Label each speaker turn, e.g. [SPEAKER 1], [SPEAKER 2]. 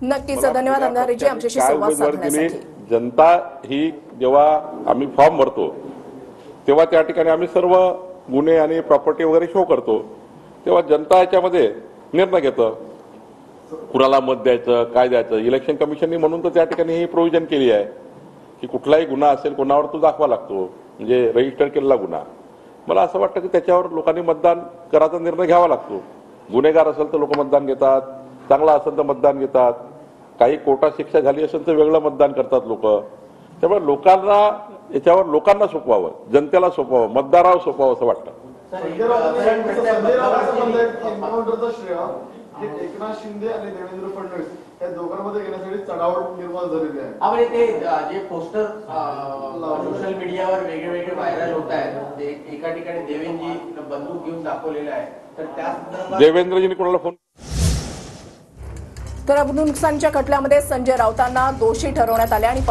[SPEAKER 1] नक्कीच धन्यवाद अंधारेजी आमच्याशी संवाद साधण्यासाठी।
[SPEAKER 2] जनता ही जेव्हा आम्ही फॉर्म भरतो तेव्हा त्या ठिकाणी आम्ही सर्व गुन्हे आणि प्रॉपर्टी वगैरे शो करतो, तेव्हा जनता याच्यामध्ये निर्णय घेतं कुणाला मत द्यायचं काय द्यायचं। इलेक्शन कमिशननी म्हणून तर त्या ठिकाणी ही प्रोव्हिजन केली आहे की कुठलाही गुन्हा असेल कोणावर तो दाखवा लागतो, म्हणजे रजिस्टर केलेला गुन्हा। मला असं वाटतं की त्याच्यावर लोकांनी मतदान करायचा निर्णय घ्यावा लागतो। गुन्हेगार असेल तर लोक मतदान घेतात, चांगला असेल तर मतदान घेतात, काही कोर्टात शिक्षा झाली असेल तर वेगळं मतदान करतात लोक। त्यामुळे लोकांना याच्यावर लोकांना सोपवावं, जनतेला सोपवावं, मतदारावर सोपवावं असं वाटतं।
[SPEAKER 3] एकनाथ शिंदे आणि देवेंद्र फडणवीस या दोघांमध्ये घेण्यासाठी चढावड निर्माण झालेली आहे।
[SPEAKER 4] आपण ते जे पोस्टर सोशल मीडियावर वेगळे व्हायरल होत आहेत, ते एका ठिकाणी देवेंद्रजी बंदूक घेऊन दाखवलेलं आहे, तर त्या संदर्भात
[SPEAKER 2] देवेंद्रजींनी कोणाला फोन
[SPEAKER 1] तर नुकसानच्या खटल्यामध्ये संजय राऊतांना दोषी ठरवण्यात आले आणि